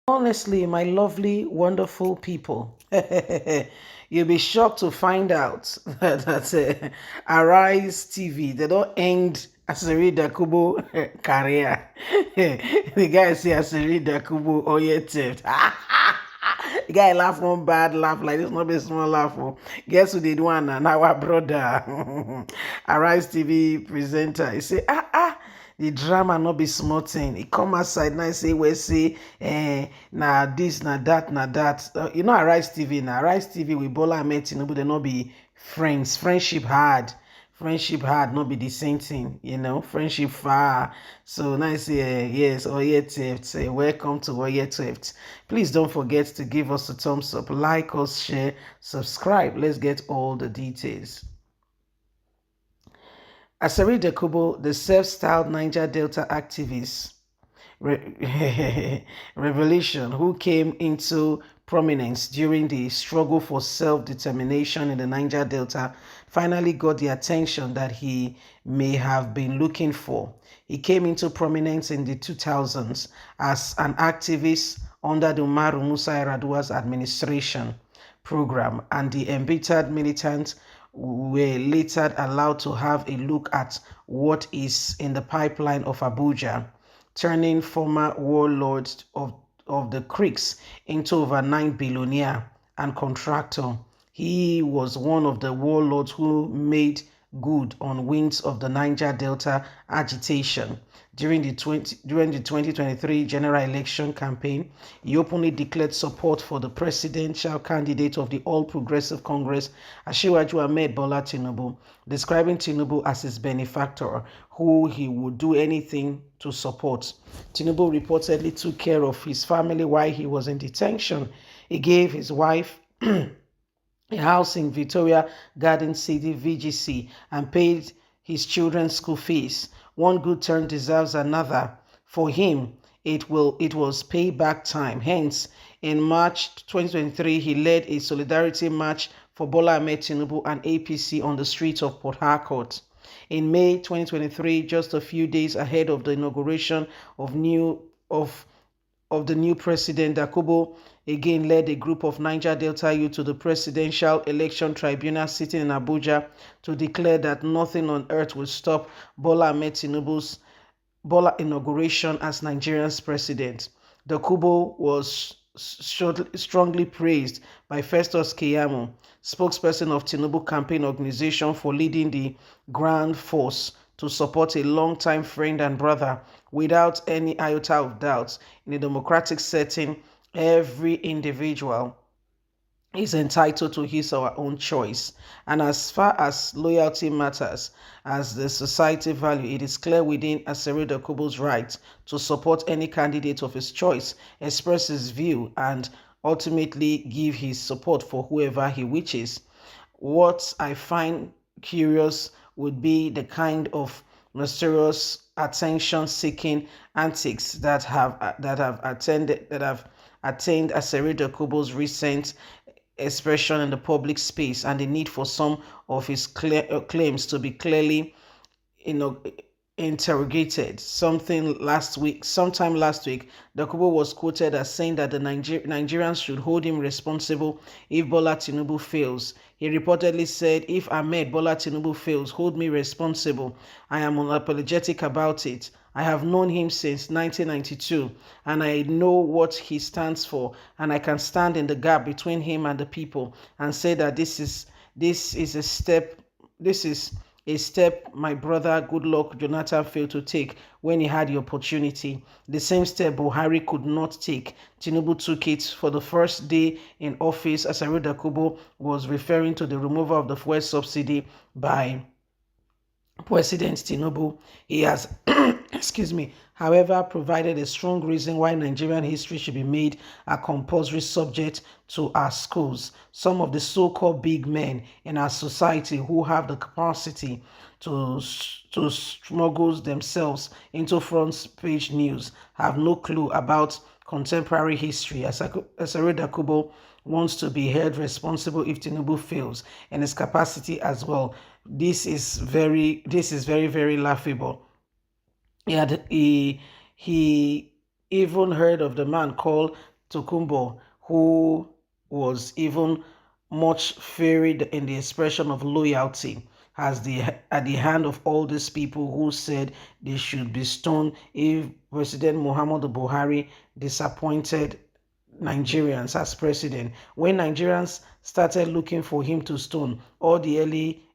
Honestly, my lovely, wonderful people, you'll be shocked to find out that Arise TV, they don't end Asiri Dakubo career. The guy say Asiri Dakubo, oh yeah, Thift. The guy laugh one bad laugh like this, not be small laugh. Oh. Guess who did one? And our brother, Arise TV presenter. He say, the drama not be small thing. He come outside now say we say na this na that na that. Arise TV na Arise TV with Bola Ahmed Tinubu they not be friends. Friendship hard. Friendship hard not be the same thing, friendship far. So now I say yes, Oye Thift. Say welcome to Oye Thift. Please don't forget to give us a thumbs up, like us, share, subscribe. Let's get all the details. Asari Dokobu, the self-styled Niger Delta activist, revelation who came into prominence during the struggle for self-determination in the Niger Delta, finally got the attention that he may have been looking for. He came into prominence in the 2000s as an activist under the Umaru Musa Yar'Adua's administration program, and the embittered militant were later allowed to have a look at what is in the pipeline of Abuja, turning former warlords of the Creeks into overnight billionaire and contractor. He was one of the warlords who made good on winds of the Niger Delta agitation. During the 2023 general election campaign, he openly declared support for the presidential candidate of the All Progressive Congress, Asiwaju Ahmed Bola Tinubu, describing Tinubu as his benefactor, who he would do anything to support. Tinubu reportedly took care of his family while he was in detention. He gave his wife a house in Victoria Garden City, VGC, and paid his children's school fees. One good turn deserves another. For him, it was payback time. Hence, in March 2023, he led a solidarity march for Bola Ahmed Tinubu and APC on the streets of Port Harcourt. In May 2023, just a few days ahead of the inauguration of the new president, Dokobu again led a group of Niger Delta youth to the Presidential Election Tribunal sitting in Abuja to declare that nothing on earth will stop Bola Ahmed Tinubu's inauguration as Nigeria's president. Dokobu was strongly praised by Festus Keyamo, spokesperson of Tinubu campaign organization, for leading the grand force to support a longtime friend and brother without any iota of doubt. In a democratic setting, every individual is entitled to his or her own choice. And as far as loyalty matters, as the society value, it is clear within Asari Dokobu's right to support any candidate of his choice, express his view, and ultimately give his support for whoever he wishes. What I find curious would be the kind of mysterious attention-seeking antics that have attained Asari Dokobu's recent expression in the public space, and the need for some of his claims to be clearly, you know, interrogated. Sometime last week, Dokobu was quoted as saying that the Nigerians should hold him responsible if Bola Tinubu fails. He reportedly said, "If Ahmed Bola Tinubu fails, hold me responsible. I am unapologetic about it. I have known him since 1992, and I know what he stands for, and I can stand in the gap between him and the people and say that this is a step my brother Goodluck Jonathan failed to take when he had the opportunity. The same step Buhari could not take. Tinubu took it for the first day in office." Asari Dokobu was referring to the removal of the fuel subsidy by President Tinubu. He has, however, provided a strong reason why Nigerian history should be made a compulsory subject to our schools. Some of the so-called big men in our society who have the capacity to smuggle themselves into front page news have no clue about contemporary history. Asari Dokobu wants to be held responsible if Tinubu fails in his capacity as well. This is very, very laughable. He even heard of the man called Tokumbo, who was even much feared in the expression of loyalty at the hand of all these people who said they should be stoned if President Muhammadu Buhari disappointed Nigerians as president. When Nigerians started looking for him to stone, all the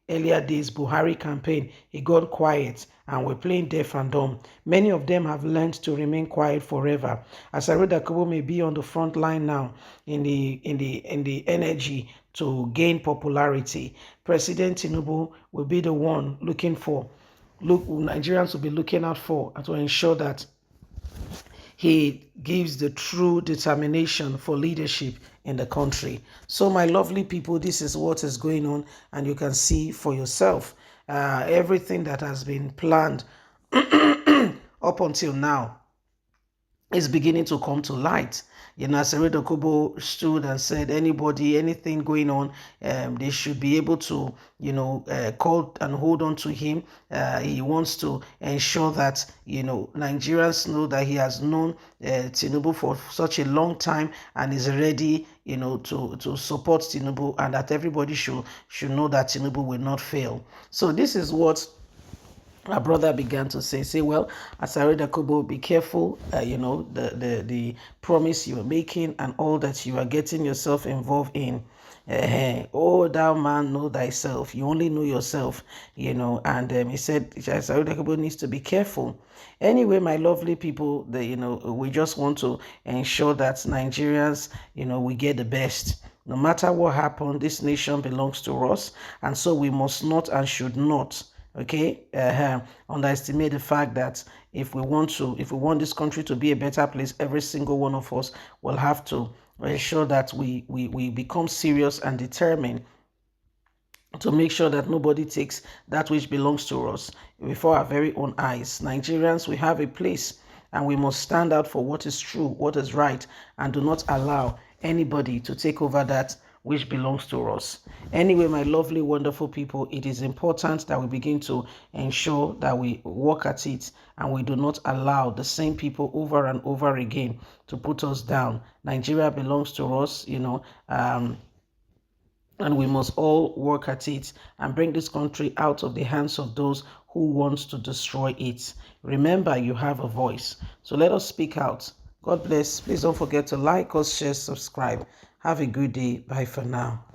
earlier days Buhari campaign, he got quiet and were playing deaf and dumb. Many of them have learned to remain quiet forever. As Dokobu may be on the front line now in the energy to gain popularity, President Tinubu will be the one Nigerians will be looking out for to ensure that he gives the true determination for leadership in the country. So, my lovely people, this is what is going on, and you can see for yourself everything that has been planned up until now is beginning to come to light. As Dokobu stood and said, anything going on, they should be able to, call and hold on to him. He wants to ensure that, Nigerians know that he has known Tinubu for such a long time and is ready, to support Tinubu, and that everybody should know that Tinubu will not fail. So this is what our brother began to say, well, Asare Dokobu, be careful, the promise you are making and all that you are getting yourself involved in. Oh, thou man, know thyself. You only know yourself, and he said, Asare Dokobu needs to be careful. Anyway, my lovely people, we just want to ensure that Nigerians, we get the best. No matter what happened, this nation belongs to us, and so we must not and should not underestimate the fact that if we want this country to be a better place, every single one of us will have to ensure that we become serious and determined to make sure that nobody takes that which belongs to us before our very own eyes. Nigerians, we have a place, and we must stand out for what is true, what is right, and do not allow anybody to take over that which belongs to us. Anyway, my lovely, wonderful people, it is important that we begin to ensure that we work at it and we do not allow the same people over and over again to put us down. Nigeria belongs to us, and we must all work at it and bring this country out of the hands of those who want to destroy it. Remember, you have a voice. So let us speak out. God bless. Please don't forget to like us, share, subscribe. Have a good day. Bye for now.